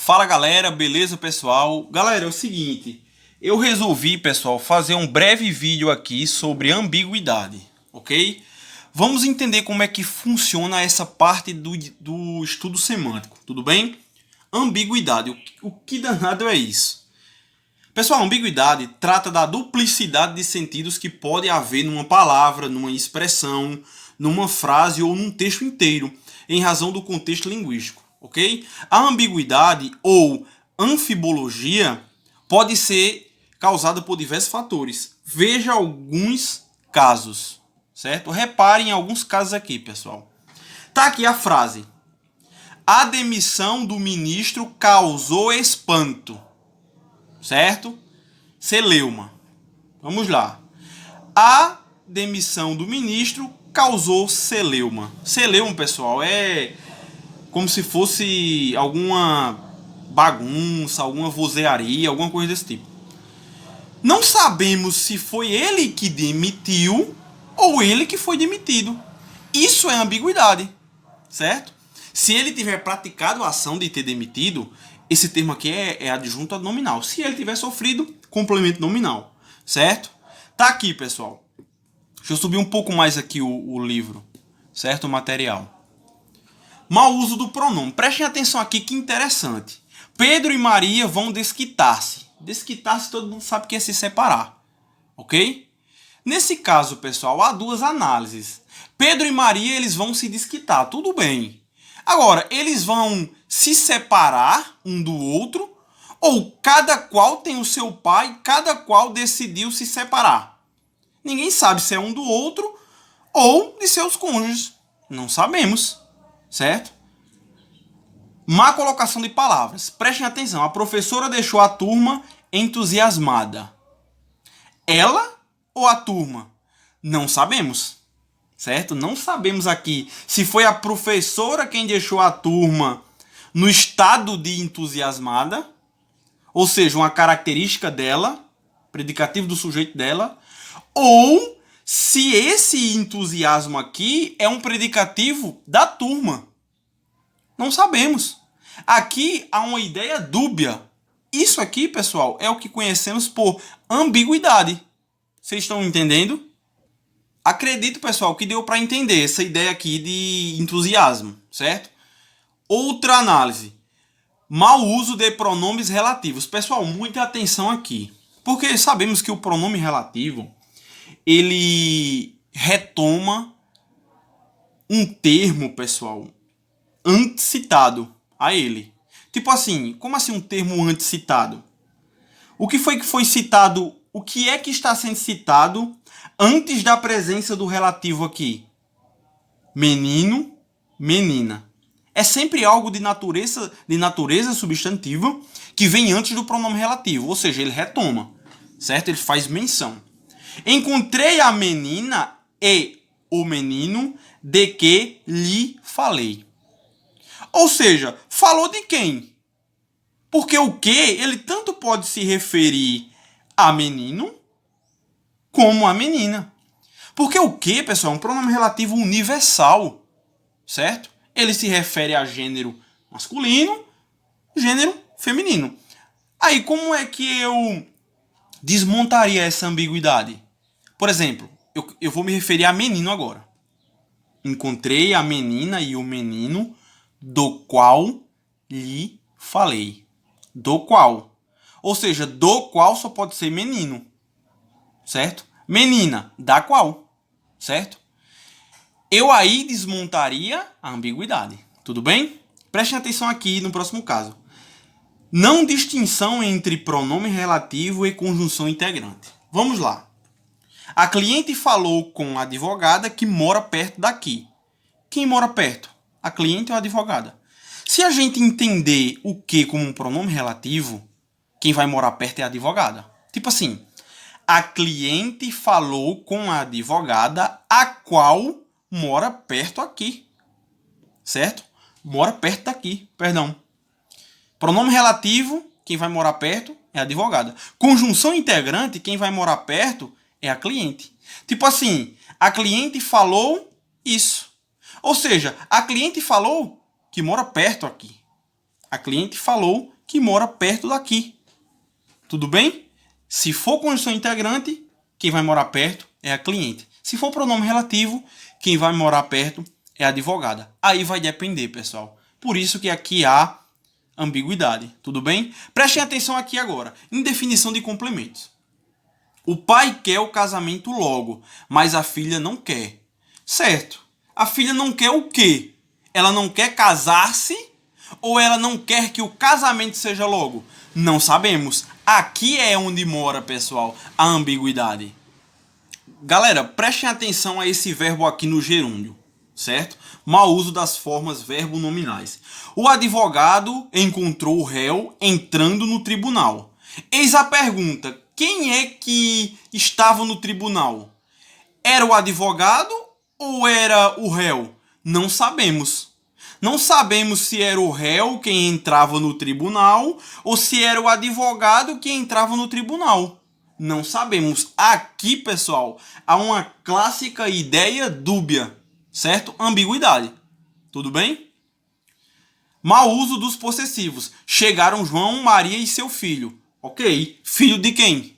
Fala galera, beleza pessoal? Galera, é o seguinte, eu resolvi pessoal fazer um breve vídeo aqui sobre ambiguidade, ok? Vamos entender como é que funciona essa parte do estudo semântico, tudo bem? Ambiguidade, o que danado é isso? Pessoal, ambiguidade trata da duplicidade de sentidos que pode haver numa palavra, numa expressão, numa frase ou num texto inteiro, em razão do contexto linguístico. Ok? A ambiguidade ou anfibologia pode ser causada por diversos fatores. Veja alguns casos, certo? Reparem em alguns casos aqui, pessoal. Tá aqui a frase. A demissão do ministro causou espanto, certo? Celeuma. Vamos lá. A demissão do ministro causou celeuma. Celeuma, pessoal, é como se fosse alguma bagunça, alguma vozearia, alguma coisa desse tipo. Não sabemos se foi ele que demitiu ou ele que foi demitido. Isso é ambiguidade, certo? Se ele tiver praticado a ação de ter demitido, esse termo aqui é adjunto nominal. Se ele tiver sofrido, complemento nominal, certo? Tá aqui, pessoal. Deixa eu subir um pouco mais aqui o livro, certo? O material. Mau uso do pronome. Prestem atenção aqui que interessante. Pedro e Maria vão desquitar-se. Desquitar-se todo mundo sabe que é se separar. Ok? Nesse caso, pessoal, há duas análises. Pedro e Maria eles vão se desquitar. Tudo bem. Agora, eles vão se separar um do outro ou cada qual tem o seu pai, cada qual decidiu se separar? Ninguém sabe se é um do outro ou de seus cônjuges. Não sabemos. Certo? Má colocação de palavras. Prestem atenção. A professora deixou a turma entusiasmada. Ela ou a turma? Não sabemos. Certo? Não sabemos aqui se foi a professora quem deixou a turma no estado de entusiasmada, ou seja, uma característica dela, predicativo do sujeito dela, ou se esse entusiasmo aqui é um predicativo da turma. Não sabemos. Aqui há uma ideia dúbia. Isso aqui, pessoal, é o que conhecemos por ambiguidade. Vocês estão entendendo? Acredito, pessoal, que deu para entender essa ideia aqui de entusiasmo, certo? Outra análise. Mau uso de pronomes relativos. Pessoal, muita atenção aqui. Porque sabemos que o pronome relativo ele retoma um termo, pessoal, antecitado a ele. Tipo assim, como assim um termo antecitado? O que foi citado, o que é que está sendo citado antes da presença do relativo aqui? Menino, menina. É sempre algo de natureza substantiva que vem antes do pronome relativo, ou seja, ele retoma, certo? Ele faz menção. Encontrei a menina e o menino de que lhe falei. Ou seja, falou de quem? Porque o que ele tanto pode se referir a menino como a menina. Porque o que, pessoal, é um pronome relativo universal, certo? Ele se refere a gênero masculino, gênero feminino. Aí, como é que eu desmontaria essa ambiguidade? Por exemplo, eu vou me referir a menino agora. Encontrei a menina e o menino do qual lhe falei. Do qual. Ou seja, do qual só pode ser menino. Certo? Menina, da qual. Certo? Eu aí desmontaria a ambiguidade. Tudo bem? Prestem atenção aqui no próximo caso. Não distinção entre pronome relativo e conjunção integrante. Vamos lá. A cliente falou com a advogada que mora perto daqui. Quem mora perto? A cliente ou a advogada? Se a gente entender o que como um pronome relativo, quem vai morar perto é a advogada. Tipo assim, a cliente falou com a advogada a qual mora perto aqui. Certo? Mora perto daqui, perdão. Pronome relativo, quem vai morar perto é a advogada. Conjunção integrante, quem vai morar perto é a cliente. Tipo assim, a cliente falou isso. Ou seja, a cliente falou que mora perto aqui. A cliente falou que mora perto daqui. Tudo bem? Se for conjunção integrante, quem vai morar perto é a cliente. Se for pronome relativo, quem vai morar perto é a advogada. Aí vai depender, pessoal. Por isso que aqui há ambiguidade. Tudo bem? Prestem atenção aqui agora. Em definição de complementos. O pai quer o casamento logo, mas a filha não quer. Certo. A filha não quer o quê? Ela não quer casar-se ou ela não quer que o casamento seja logo? Não sabemos. Aqui é onde mora, pessoal, a ambiguidade. Galera, prestem atenção a esse verbo aqui no gerúndio, certo? Mau uso das formas verbo-nominais. O advogado encontrou o réu entrando no tribunal. Eis a pergunta: quem é que estava no tribunal? Era o advogado ou era o réu? Não sabemos. Não sabemos se era o réu quem entrava no tribunal ou se era o advogado quem entrava no tribunal. Não sabemos. Aqui, pessoal, há uma clássica ideia dúbia, certo? Ambiguidade. Tudo bem? Mau uso dos possessivos. Chegaram João, Maria e seu filho. Ok. Filho de quem?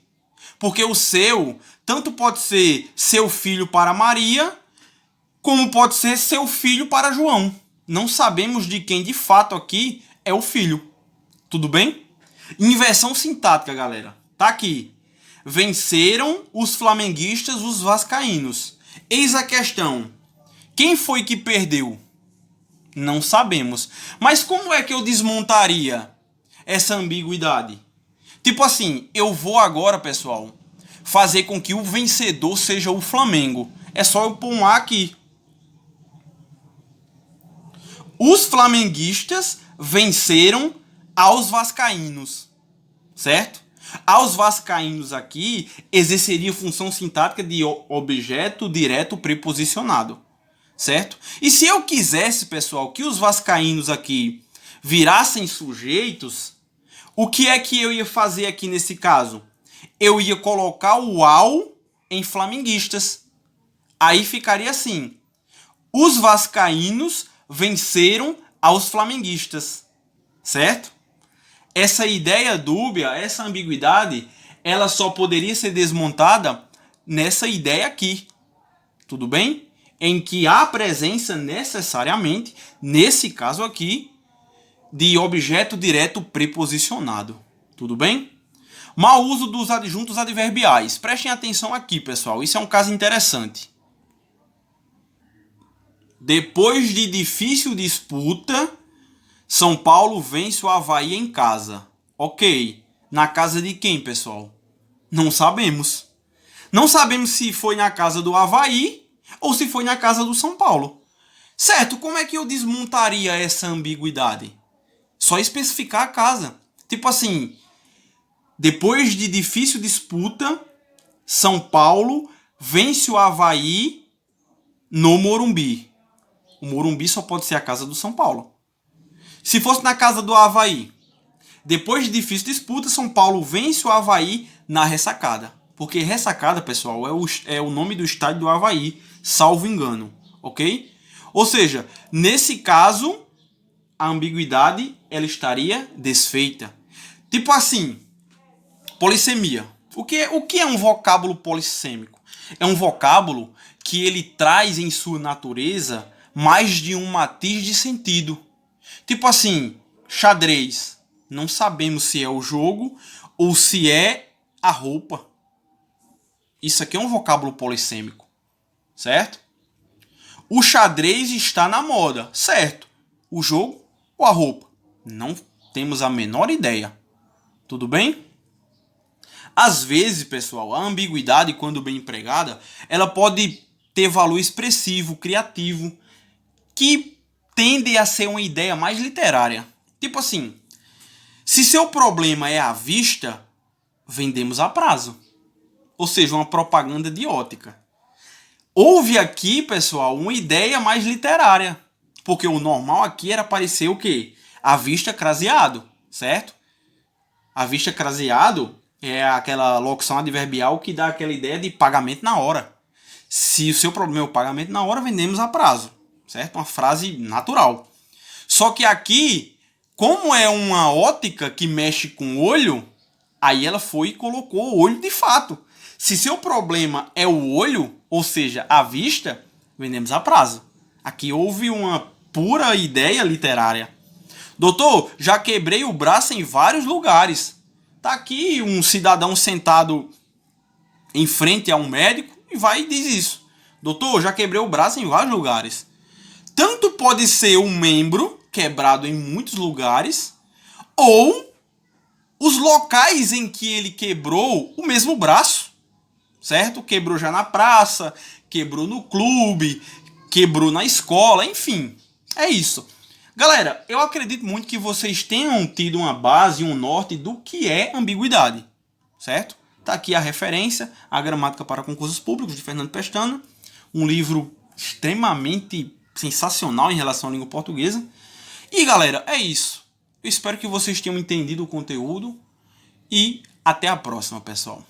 Porque o seu tanto pode ser seu filho para Maria, como pode ser seu filho para João. Não sabemos de quem de fato aqui é o filho. Tudo bem? Inversão sintática, galera. Tá aqui. Venceram os flamenguistas os vascaínos. Eis a questão. Quem foi que perdeu? Não sabemos. Mas como é que eu desmontaria essa ambiguidade? Tipo assim, eu vou agora, pessoal, fazer com que o vencedor seja o Flamengo. É só eu pôr um A aqui. Os flamenguistas venceram aos vascaínos, certo? Aos vascaínos aqui exerceria função sintática de objeto direto preposicionado, certo? E se eu quisesse, pessoal, que os vascaínos aqui virassem sujeitos, o que é que eu ia fazer aqui nesse caso? Eu ia colocar o ao em flamenguistas. Aí ficaria assim: os vascaínos venceram aos flamenguistas, certo? Essa ideia dúbia, essa ambiguidade, ela só poderia ser desmontada nessa ideia aqui, tudo bem? Em que há presença necessariamente, nesse caso aqui, de objeto direto preposicionado, tudo bem? Mau uso dos adjuntos adverbiais. Prestem atenção aqui, pessoal, isso é um caso interessante. Depois de difícil disputa, São Paulo vence o Avaí em casa. Ok. Na casa de quem, pessoal? Não sabemos. Não sabemos se foi na casa do Avaí ou se foi na casa do São Paulo. Certo, como é que eu desmontaria essa ambiguidade? Só especificar a casa. Tipo assim, depois de difícil disputa, São Paulo vence o Avaí no Morumbi. O Morumbi só pode ser a casa do São Paulo. Se fosse na casa do Avaí, depois de difícil disputa, São Paulo vence o Avaí na ressacada. Porque ressacada, pessoal, é o nome do estádio do Avaí, salvo engano, ok? Ou seja, nesse caso, a ambiguidade ela estaria desfeita. Tipo assim, polissemia. O que é um vocábulo polissêmico? É um vocábulo que ele traz em sua natureza mais de um matiz de sentido. Tipo assim, xadrez. Não sabemos se é o jogo ou se é a roupa. Isso aqui é um vocábulo polissêmico, certo? O xadrez está na moda, certo? O jogo ou a roupa? Não temos a menor ideia. Tudo bem? Às vezes, pessoal, a ambiguidade, quando bem empregada, ela pode ter valor expressivo, criativo, que tende a ser uma ideia mais literária. Tipo assim, se seu problema é a vista, vendemos a prazo. Ou seja, uma propaganda de ótica. Houve aqui, pessoal, uma ideia mais literária. Porque o normal aqui era parecer o quê? A vista craseado, certo? A vista craseado é aquela locução adverbial que dá aquela ideia de pagamento na hora. Se o seu problema é o pagamento na hora, vendemos a prazo. Certo? Uma frase natural. Só que aqui Como é uma ótica que mexe com o olho, aí ela foi e colocou o olho de fato. Se seu problema é o olho, ou seja, a vista, vendemos a prazo. Aqui houve uma pura ideia literária. Doutor, já quebrei o braço em vários lugares. Tá aqui um cidadão sentado em frente a um médico e vai e diz isso. Doutor, já quebrei o braço em vários lugares. Tanto pode ser um membro quebrado em muitos lugares, ou os locais em que ele quebrou o mesmo braço, certo? Quebrou já na praça, quebrou no clube, quebrou na escola, enfim, é isso. Galera, eu acredito muito que vocês tenham tido uma base, um norte do que é ambiguidade, certo? Tá aqui a referência, A Gramática para Concursos Públicos, de Fernando Pestana, um livro extremamente sensacional em relação à língua portuguesa. E galera, é isso. Eu espero que vocês tenham entendido o conteúdo e até a próxima, pessoal.